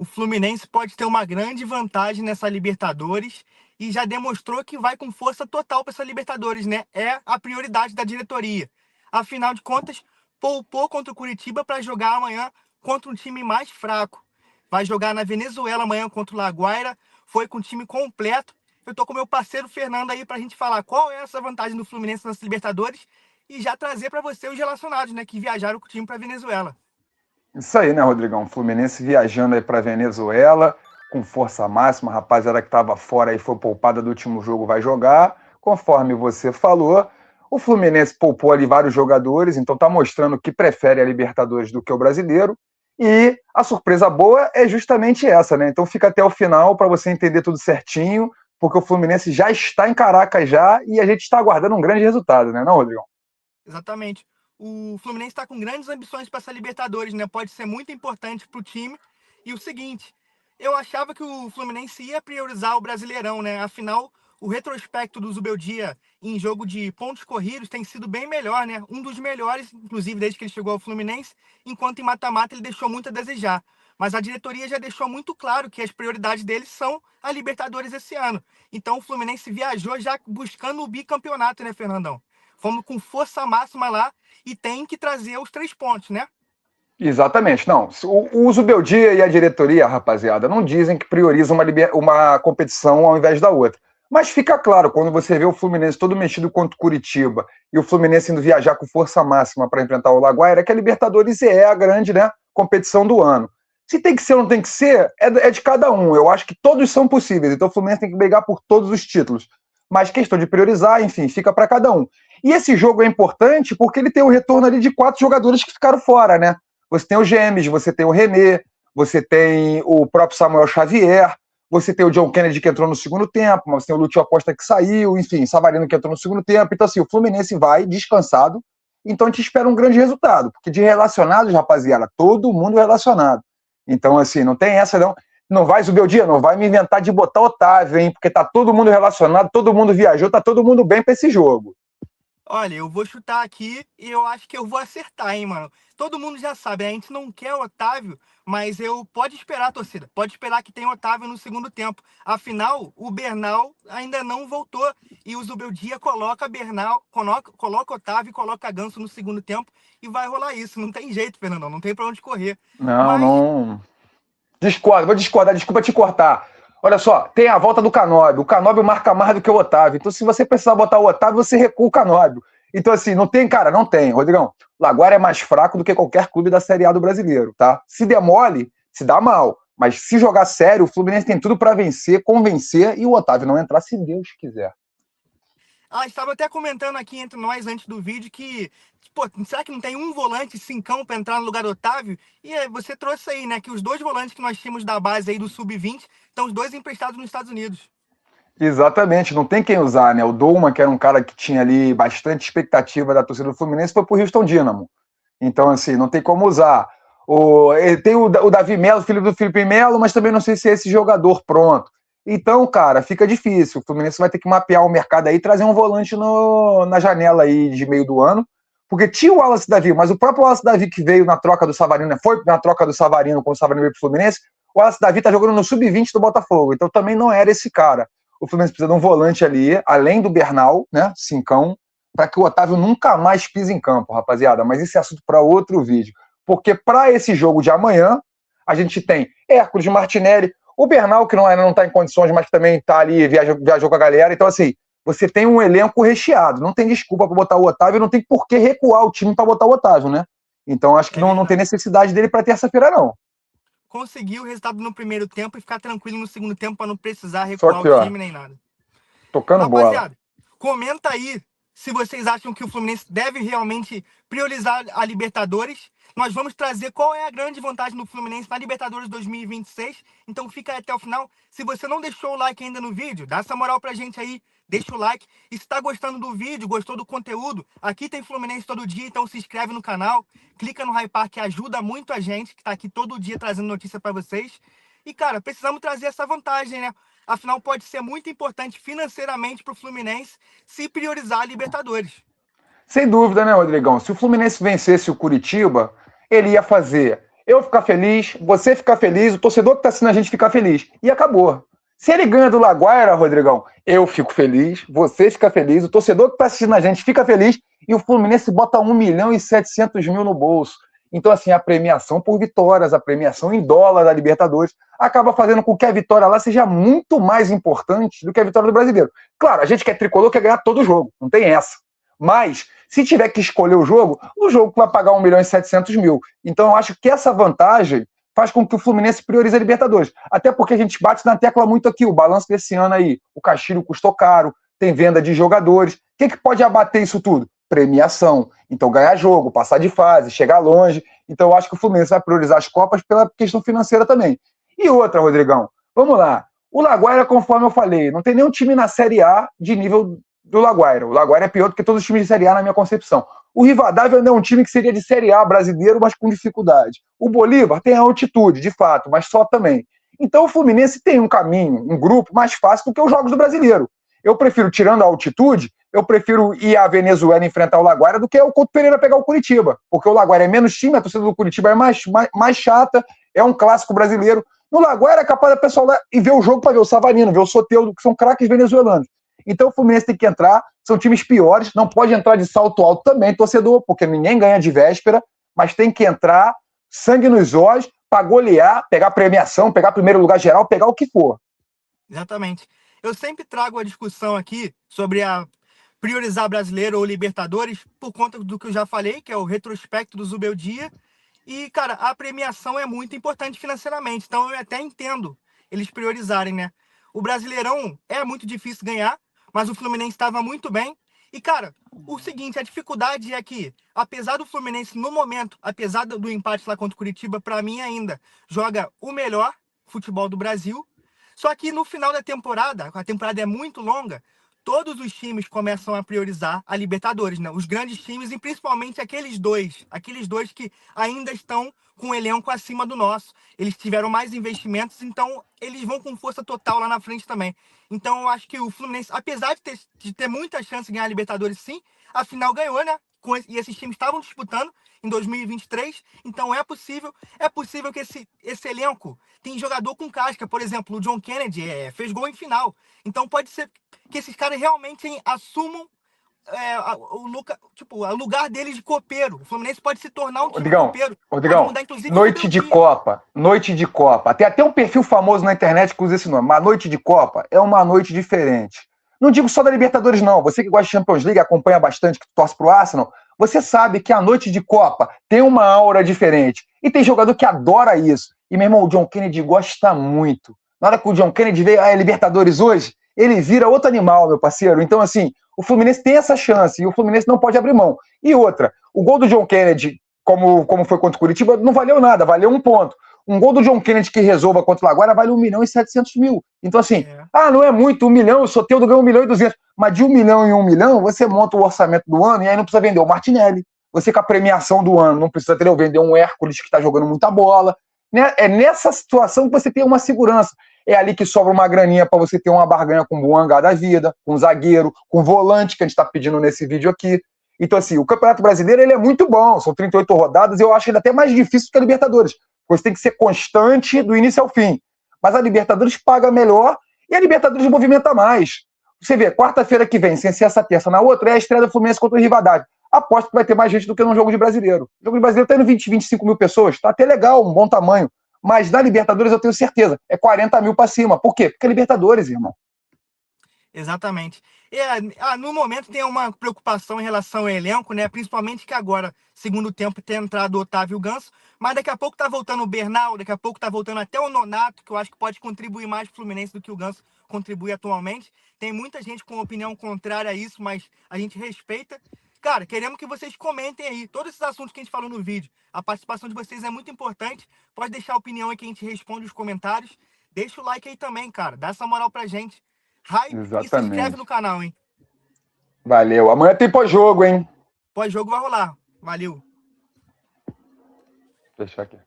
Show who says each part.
Speaker 1: o Fluminense pode ter uma grande vantagem nessa Libertadores e já demonstrou que vai com força total para essa Libertadores, né? É a prioridade da diretoria. Afinal de contas, poupou contra o Curitiba para jogar amanhã contra um time mais fraco. Vai jogar na Venezuela amanhã contra o Laguaira, foi com o time completo. Eu tô com meu parceiro Fernando aí para a gente falar qual é essa vantagem do Fluminense nessa Libertadores e já trazer para você os relacionados, né, que viajaram com o time para Venezuela.
Speaker 2: Isso aí, né, Rodrigão? Fluminense viajando aí para Venezuela com força máxima. A rapaziada que estava fora e foi poupada do último jogo vai jogar. Conforme você falou, o Fluminense poupou ali vários jogadores, então está mostrando que prefere a Libertadores do que o brasileiro. E a surpresa boa é justamente essa, né? Então fica até o final para você entender tudo certinho, porque o Fluminense já está em Caracas já e a gente está aguardando um grande resultado, né, não, Rodrigão?
Speaker 1: Exatamente. O Fluminense está com grandes ambições para essa Libertadores, né? Pode ser muito importante para o time. E o seguinte, eu achava que o Fluminense ia priorizar o Brasileirão, né? Afinal, o retrospecto do Zubeldia em jogo de pontos corridos tem sido bem melhor, né? Um dos melhores, inclusive, desde que ele chegou ao Fluminense, enquanto em mata-mata ele deixou muito a desejar. Mas a diretoria já deixou muito claro que as prioridades deles são a Libertadores esse ano. Então o Fluminense viajou já buscando o bicampeonato, né, Fernandão? Fomos com força máxima lá e tem que trazer os 3 pontos, né?
Speaker 2: Exatamente, não. O Zubeldia e a diretoria, rapaziada, não dizem que priorizam uma competição ao invés da outra. Mas fica claro, quando você vê o Fluminense todo mexido contra o Curitiba e o Fluminense indo viajar com força máxima para enfrentar o Laguaira, que a Libertadores é a grande, né, competição do ano. Se tem que ser ou não tem que ser, é de cada um. Eu acho que todos são possíveis. Então o Fluminense tem que brigar por todos os títulos. Mas questão de priorizar, enfim, fica para cada um. E esse jogo é importante porque ele tem o retorno ali de 4 jogadores que ficaram fora, né? Você tem o Gemes, você tem o René, você tem o próprio Samuel Xavier, você tem o John Kennedy que entrou no segundo tempo, mas você tem o Lúcio Acosta que saiu, enfim, Savarino que entrou no segundo tempo. Então, assim, o Fluminense vai descansado, então a gente espera um grande resultado, porque de relacionados, rapaziada, todo mundo relacionado. Então, assim, não tem essa não. Não vai subir o dia, não vai me inventar de botar Otávio, hein? Porque tá todo mundo relacionado, todo mundo viajou, tá todo mundo bem para esse jogo.
Speaker 1: Olha, eu vou chutar aqui e eu acho que eu vou acertar, hein, mano. Todo mundo já sabe, a gente não quer o Otávio, mas eu pode esperar, torcida. Pode esperar que tenha o Otávio no segundo tempo. Afinal, o Bernal ainda não voltou e o Zubeldia coloca Bernal, coloca Otávio e coloca Ganso no segundo tempo e vai rolar isso. Não tem jeito, Fernandão, não tem pra onde correr.
Speaker 2: Não,
Speaker 1: Mas
Speaker 2: não. Discordo, vou discordar, desculpa te cortar. Olha só, tem a volta do Canóbio. O Canóbio marca mais do que o Otávio. Então, se você precisar botar o Otávio, você recua o Canóbio. Então, assim, não tem, cara, não tem. Rodrigão, o Laguara é mais fraco do que qualquer clube da Série A do brasileiro, tá? Se der mole, se dá mal. Mas se jogar sério, o Fluminense tem tudo para vencer, convencer e o Otávio não entrar, se Deus quiser.
Speaker 1: estava até comentando aqui entre nós antes do vídeo que, pô, será que não tem um volante cincão para entrar no lugar do Otávio? E você trouxe aí, né, que os 2 volantes que nós tínhamos da base aí do Sub-20 estão os 2 emprestados nos Estados Unidos.
Speaker 2: Exatamente, não tem quem usar, né? O Douma, que era um cara que tinha ali bastante expectativa da torcida do Fluminense, foi pro Houston Dynamo. Então, assim, não tem como usar. Tem o Davi Melo, filho do Felipe Melo, mas também não sei se é esse jogador pronto. Então, cara, fica difícil. O Fluminense vai ter que mapear o mercado aí e trazer um volante na janela aí de meio do ano. Porque tinha o Wallace Davi, mas o próprio Wallace Davi que veio na troca do Savarino, né? Foi na troca do Savarino quando o Savarino veio pro Fluminense, o Wallace Davi tá jogando no Sub-20 do Botafogo. Então também não era esse cara. O Fluminense precisa de um volante ali, além do Bernal, né? Cincão, para que o Otávio nunca mais pise em campo, rapaziada. Mas esse é assunto para outro vídeo. Porque para esse jogo de amanhã, a gente tem Hércules Martinelli, o Bernal, que não está em condições, mas que também está ali, viajou com a galera. Então, assim, você tem um elenco recheado. Não tem desculpa para botar o Otávio, não tem por que recuar o time para botar o Otávio, né? Então, acho que
Speaker 1: É
Speaker 2: não tem
Speaker 1: verdade.
Speaker 2: necessidade dele para terça-feira, não.
Speaker 1: Conseguiu o resultado no primeiro tempo e ficar tranquilo no segundo tempo para não precisar
Speaker 2: Só
Speaker 1: recuar o
Speaker 2: que, ó,
Speaker 1: time nem nada.
Speaker 2: tocando bola.
Speaker 1: Rapaziada, comenta aí se vocês acham que o Fluminense deve realmente priorizar a Libertadores. Nós vamos trazer qual é a grande vantagem do Fluminense na Libertadores 2026. Então fica aí até o final. Se você não deixou o like ainda no vídeo, dá essa moral pra gente aí. Deixa o like. E se tá gostando do vídeo, gostou do conteúdo, aqui tem Fluminense todo dia, então se inscreve no canal. Clica no Hypar que ajuda muito a gente, que tá aqui todo dia trazendo notícia para vocês. E, cara, precisamos trazer essa vantagem, né? Afinal, pode ser muito importante financeiramente para o Fluminense se priorizar a Libertadores.
Speaker 2: Sem dúvida, né, Rodrigão? Se o Fluminense vencesse o Curitiba, ele ia fazer eu ficar feliz, você ficar feliz, o torcedor que está assistindo a gente ficar feliz. E acabou. Se ele ganha do Laguaira, Rodrigão, eu fico feliz, você fica feliz, o torcedor que está assistindo a gente fica feliz e o Fluminense bota 1.700.000 no bolso. Então, assim, a premiação por vitórias, a premiação em dólar da Libertadores, acaba fazendo com que a vitória lá seja muito mais importante do que a vitória do brasileiro. Claro, a gente que é tricolor quer ganhar todo jogo, não tem essa. Mas, se tiver que escolher o jogo vai pagar 1.700.000. Então, eu acho que essa vantagem faz com que o Fluminense priorize a Libertadores. Até porque a gente bate na tecla muito aqui, o balanço desse ano aí, o Castilho custou caro, tem venda de jogadores. O que pode abater isso tudo? Premiação. Então, ganhar jogo, passar de fase, chegar longe. Então, eu acho que o Fluminense vai priorizar as Copas pela questão financeira também. E outra, Rodrigão, vamos lá. O Laguaira, conforme eu falei, não tem nenhum time na Série A de nível do Laguaira. O Laguaira é pior do que todos os times de Série A na minha concepção. O Rivadavia é um time que seria de Série A brasileiro, mas com dificuldade. O Bolívar tem a altitude, de fato, mas só também. Então o Fluminense tem um caminho, um grupo mais fácil do que os jogos do brasileiro. Eu prefiro, tirando a altitude, eu prefiro ir à Venezuela enfrentar o Laguaira do que o Couto Pereira pegar o Curitiba. Porque o Laguaira é menos time, a torcida do Curitiba é mais chata, é um clássico brasileiro. No Laguaira é capaz da pessoa lá e ver o jogo para ver o Savarino, ver o Soteldo, que são craques venezuelanos. Então o Fluminense tem que entrar, são times piores, não pode entrar de salto alto também, torcedor, porque ninguém ganha de véspera, mas tem que entrar, sangue nos olhos, para golear, pegar premiação, pegar primeiro lugar geral, pegar o que for.
Speaker 1: Exatamente. Eu sempre trago a discussão aqui sobre a priorizar brasileiro ou Libertadores por conta do que eu já falei, que é o retrospecto do Zubeldia. E, cara, a premiação é muito importante financeiramente, então eu até entendo eles priorizarem, né? O Brasileirão é muito difícil ganhar, mas o Fluminense estava muito bem. E, cara, o seguinte, a dificuldade é que, apesar do Fluminense, no momento, apesar do empate lá contra o Curitiba, para mim ainda joga o melhor futebol do Brasil. Só que no final da temporada, a temporada é muito longa, todos os times começam a priorizar a Libertadores, né? Os grandes times e principalmente aqueles dois que ainda estão com um elenco acima do nosso. Eles tiveram mais investimentos, então eles vão com força total lá na frente também. Então eu acho que o Fluminense, apesar de ter muita chance de ganhar a Libertadores, sim, afinal ganhou, né? E esses times estavam disputando em 2023, então é possível que esse elenco tem jogador com casca, por exemplo, o John Kennedy fez gol em final, então pode ser que esses caras realmente assumam o lugar deles de copeiro. O Fluminense pode se tornar um time copeiro, pode mudar inclusive
Speaker 2: noite de Copa. Tem até um perfil famoso na internet que usa esse nome, mas noite de Copa é uma noite diferente. Não digo só da Libertadores, não. Você que gosta de Champions League, acompanha bastante, que torce pro Arsenal, você sabe que a noite de Copa tem uma aura diferente. E tem jogador que adora isso. E, meu irmão, o John Kennedy gosta muito. Na hora que o John Kennedy veio a Libertadores hoje, ele vira outro animal, meu parceiro. Então, assim, o Fluminense tem essa chance e o Fluminense não pode abrir mão. E outra, o gol do John Kennedy, como foi contra o Curitiba, não valeu nada, valeu um ponto. Um gol do John Kennedy que resolva contra o Laguara vale 1.700.000. Então, assim, não é muito, 1 milhão, o Soteldo ganhou 1.200.000. Mas de 1 milhão em 1 milhão, você monta o orçamento do ano e aí não precisa vender o Martinelli. Você com a premiação do ano não precisa vender um Hércules que está jogando muita bola. Né? É nessa situação que você tem uma segurança. É ali que sobra uma graninha para você ter uma barganha com o Buangá da vida, com o zagueiro, com o volante que a gente está pedindo nesse vídeo aqui. Então, assim, o Campeonato Brasileiro ele é muito bom, são 38 rodadas, e eu acho ele até mais difícil que a Libertadores. Você tem que ser constante do início ao fim. Mas a Libertadores paga melhor e a Libertadores movimenta mais. Você vê, quarta-feira que vem, sem ser essa terça, na outra é a estreia do Fluminense contra o Rivadavia. Aposto que vai ter mais gente do que num jogo de brasileiro. O jogo de brasileiro está indo 20, 25 mil pessoas, tá até legal, um bom tamanho. Mas na Libertadores eu tenho certeza, é 40 mil para cima. Por quê? Porque é Libertadores, irmão.
Speaker 1: Exatamente. No momento tem uma preocupação em relação ao elenco, né? Principalmente que agora, segundo tempo, tem entrado o Otávio Ganso, mas daqui a pouco tá voltando o Bernal, daqui a pouco tá voltando até o Nonato, que eu acho que pode contribuir mais pro Fluminense do que o Ganso contribui atualmente. Tem muita gente com opinião contrária a isso, mas a gente respeita. Cara, queremos que vocês comentem aí todos esses assuntos que a gente falou no vídeo. A participação de vocês é muito importante. Pode deixar a opinião aí que a gente responde os comentários. Deixa o like aí também, cara. Dá essa moral pra gente. Hype.
Speaker 2: Exatamente.
Speaker 1: E se inscreve no canal, hein?
Speaker 2: Valeu. Amanhã tem pós-jogo, hein?
Speaker 1: Pós-jogo vai rolar. Valeu.
Speaker 2: Deixa aqui.